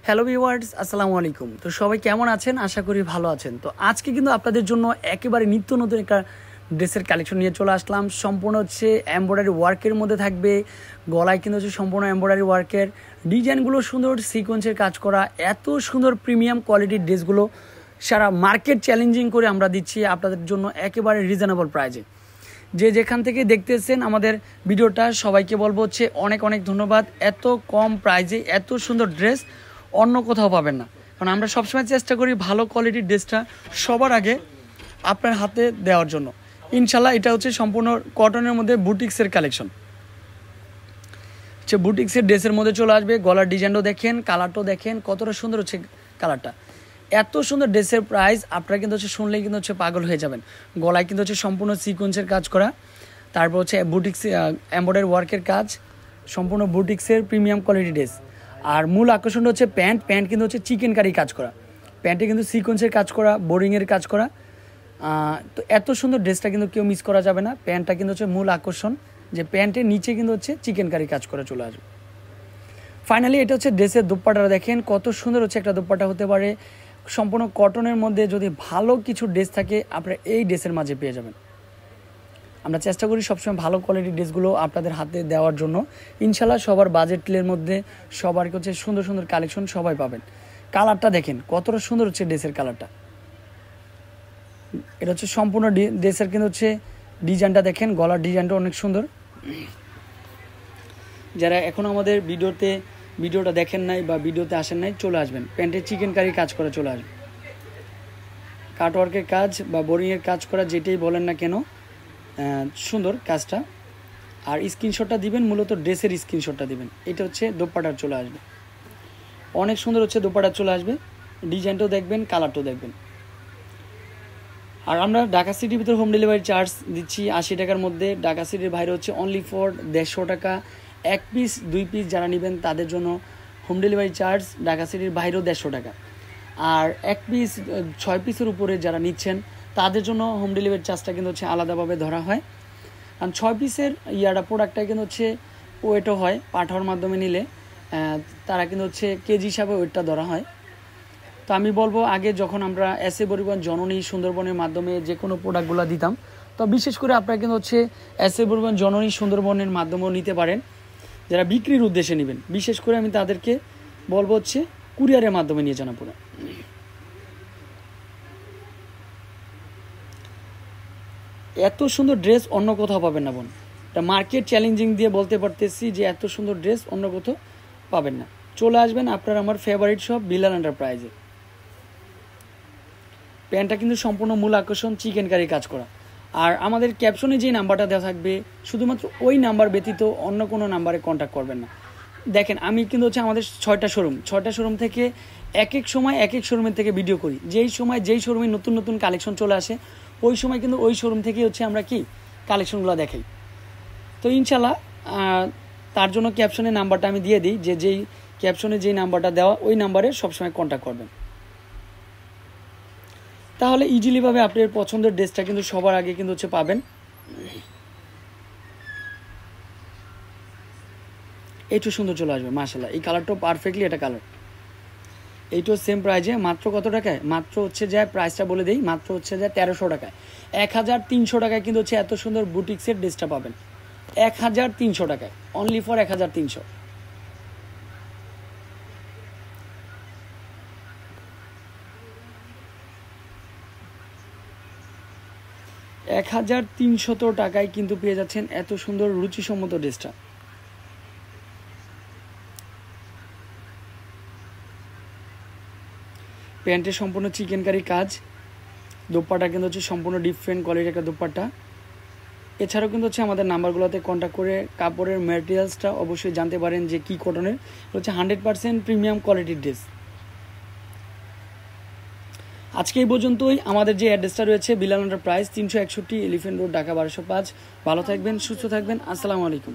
Hello viewers, আসসালামু আলাইকুম। তো সবাই কেমন আছেন? আশা করি ভালো আছেন। তো আজকে কিন্তু আপনাদের জন্য একেবারে নিত্য নতুন একটা ড্রেসের কালেকশন নিয়ে চলে আসলাম। সম্পূর্ণ হচ্ছে এমব্রয়ডারি ওয়ার্কের মধ্যে থাকবে। গলায় কিন্তু হচ্ছে সম্পূর্ণ এমব্রয়ডারি ওয়ার্কের ডিজাইনগুলো সুন্দর সিকোয়েন্সের কাজ করা। এত সুন্দর প্রিমিয়াম কোয়ালিটির ড্রেসগুলো সারা মার্কেট চ্যালেঞ্জিং করে আমরা দিচ্ছি আপনাদের জন্য একেবারে রিজনেবল প্রাইজে। যে যেখান থেকে দেখতেছেন আমাদের ভিডিওটা সবাইকে বলবো হচ্ছে অনেক অনেক ধন্যবাদ। এত কম প্রাইজে এত সুন্দর ড্রেস অন্য কোথাও পাবেন না, কারণ আমরা সবসময় চেষ্টা করি ভালো কোয়ালিটির ড্রেসটা সবার আগে আপনার হাতে দেওয়ার জন্য। ইনশাল্লাহ এটা হচ্ছে সম্পূর্ণ কটনের মধ্যে বুটিক্সের কালেকশন। হচ্ছে বুটিক্সের ড্রেসের মধ্যে চলে আসবে। গলার ডিজাইনটাও দেখেন, কালারটাও দেখেন কতটা সুন্দর হচ্ছে কালারটা। এত সুন্দর ড্রেসের প্রাইস আপনারা কিন্তু হচ্ছে শুনলেই কিন্তু হচ্ছে পাগল হয়ে যাবেন। গলায় কিন্তু হচ্ছে সম্পূর্ণ সিকোয়েন্সের কাজ করা, তারপর হচ্ছে বুটিক্স এমব্রয়ডারি ওয়ার্কের কাজ, সম্পূর্ণ বুটিক্সের প্রিমিয়াম কোয়ালিটি ড্রেস। আর মূল আকর্ষণটা হচ্ছে প্যান্ট কিন্তু হচ্ছে চিকেন কারি কাজ করা, প্যান্টে কিন্তু সিকোয়েন্সের কাজ করা, বোরিংয়ের কাজ করা। তো এত সুন্দর ড্রেসটা কিন্তু কেউ মিস করা যাবে না। প্যান্টটা কিন্তু হচ্ছে মূল আকর্ষণ, যে প্যান্টের নিচে কিন্তু হচ্ছে চিকেন কারি কাজ করা চলে আসবে। ফাইনালি এটা হচ্ছে ড্রেসের দুপাট্টাটা দেখেন কত সুন্দর হচ্ছে একটা দুপাট্টা হতে পারে। সম্পূর্ণ কটনের মধ্যে যদি ভালো কিছু ড্রেস থাকে আপনারা এই ড্রেসের মাঝে পেয়ে যাবেন। আমরা চেষ্টা করি সবসময় ভালো কোয়ালিটির ড্রেসগুলো আপনাদের হাতে দেওয়ার জন্য। ইনশাল্লাহ সবার বাজেটের মধ্যে সবার হচ্ছে সুন্দর সুন্দর কালেকশন সবাই পাবেন। কালারটা দেখেন কতটা সুন্দর হচ্ছে ড্রেসের কালারটা। এটা হচ্ছে সম্পূর্ণ ড্রেসের কিন্তু হচ্ছে ডিজাইনটা দেখেন, গলার ডিজাইনটা অনেক সুন্দর। যারা এখনও আমাদের ভিডিওটা দেখেন নাই বা ভিডিওতে আসেন নাই, চলে আসবেন। প্যান্টের চিকেন কারি কাজ করা চলে আসবে, কাটওয়ার্কের কাজ বা বোরিংয়ের কাজ করা যেটাই বলেন না কেন, সুন্দর কাজটা। আর স্ক্রিনশটটা দিবেন, মূলত ড্রেসের স্ক্রিনশটটা দিবেন। এটা হচ্ছে দোপাট্টার চলে আসবে, অনেক সুন্দর হচ্ছে দোপাট্টা চলে আসবে। ডিজাইনটাও দেখবেন, কালারটাও দেখবেন। আর আমরা ঢাকা সিটির ভিতরে হোম ডেলিভারি চার্জ দিচ্ছি 80 টাকার মধ্যে। ঢাকা সিটির বাইরে হচ্ছে অনলি ফর 150 টাকা। 1 পিস 2 পিস যারা নেবেন তাদের জন্য হোম ডেলিভারি চার্জ ঢাকা সিটির বাইরেও 150 টাকা। আর 1 পিস 6 পিসের উপরে যারা নিচ্ছেন তাদের জন্য হোম ডেলিভারি চার্জটা কিন্তু হচ্ছে আলাদাভাবে ধরা হয়। কারণ 6 পিসের প্রোডাক্টটা কিন্তু হচ্ছে ওয়েটও হয়, পাঠাওয়ার মাধ্যমে নিলে তারা কিন্তু হচ্ছে কেজি হিসাবে ওয়েটটা ধরা হয়। তো আমি বলবো আগে যখন আমরা এসএ পরিবহন জননী সুন্দরবনের মাধ্যমে যে কোনো প্রোডাক্টগুলো দিতাম, তো বিশেষ করে আপনারা কিন্তু হচ্ছে এসএ পরিবহন জননী সুন্দরবনের মাধ্যমেও নিতে পারেন। যারা বিক্রির উদ্দেশ্যে নেবেন বিশেষ করে আমি তাদেরকে বলবো হচ্ছে কুরিয়ারের মাধ্যমে নিয়ে যান পুরো। এত সুন্দর ড্রেস অন্য কোথাও পাবেন না বোন, এটা মার্কেট চ্যালেঞ্জিং দিয়ে বলতে পারতেছি যে এত সুন্দর ড্রেস অন্য কোথাও পাবেন না। চলে আসবেন আপনার আমার ফেভারিট শপ বিলাল এন্টারপ্রাইজে। প্যান্টটা কিন্তু সম্পূর্ণ মূল আকর্ষণ চিকেন কারি কাজ করা। আর আমাদের ক্যাপশনে যে নাম্বারটা দেওয়া থাকবে শুধুমাত্র ওই নাম্বার ব্যতীত অন্য কোনো নাম্বারে কন্ট্যাক্ট করবেন না। দেখেন আমি কিন্তু হচ্ছে আমাদের 6টা শোরুম থেকে এক এক সময় এক এক শোরুমের থেকে ভিডিও করি। যেই সময় যেই শোরুমে নতুন নতুন কালেকশন চলে আসে ওই সময় কিন্তু ওই শোরুম থেকেই হচ্ছে আমরা কি কালেকশনগুলো দেখাই। তো ইনশাল্লাহ তার জন্য ক্যাপশনে নাম্বারটা আমি দিয়ে দিই, যে যেই ক্যাপশনে যেই নাম্বারটা দেওয়া ওই নাম্বারে সবসময় কন্ট্যাক্ট করবেন। তাহলে ইজিলিভাবে আপনার পছন্দের ড্রেসটা কিন্তু সবার আগে কিন্তু হচ্ছে পাবেন। এইটু সুন্দর চলে আসবে মাশাআল্লাহ। এই কালারটাও পারফেক্টলি এটা কালার। এইটাও সেম প্রাইজে মাত্র কত টাকায়, মাত্র হচ্ছে যে প্রাইসটা বলে দিই, মাত্র হচ্ছে যে 1300 টাকায়। 1300 টাকায় কিন্তু হচ্ছে এত সুন্দর বুটিক্সের ড্রেসটা পাবেন 1300 টাকায়, অনলি ফর 1300। 1300 টাকায় কিন্তু পেয়ে যাচ্ছেন এত সুন্দর রুচিসম্মত ড্রেসটা। প্যান্টের সম্পূর্ণ চিকেন কারি কাজ, দোপাট্টা কিন্তু হচ্ছে সম্পূর্ণ ডিফারেন্ট কোয়ালিটির একটা দোপাট্টা। এছাড়াও কিন্তু হচ্ছে আমাদের নাম্বারগুলোতে কন্ট্যাক্ট করে কাপড়ের ম্যাটেরিয়ালসটা অবশ্যই জানতে পারেন যে কী কটনের, হচ্ছে 100% প্রিমিয়াম কোয়ালিটির ড্রেস। আজকে এই পর্যন্তই। আমাদের যে অ্যাড্রেসটা রয়েছে Bilal enterprise 361 elephant road, Dhaka 1205। ভালো থাকবেন, সুস্থ থাকবেন, আসসালামু আলাইকুম।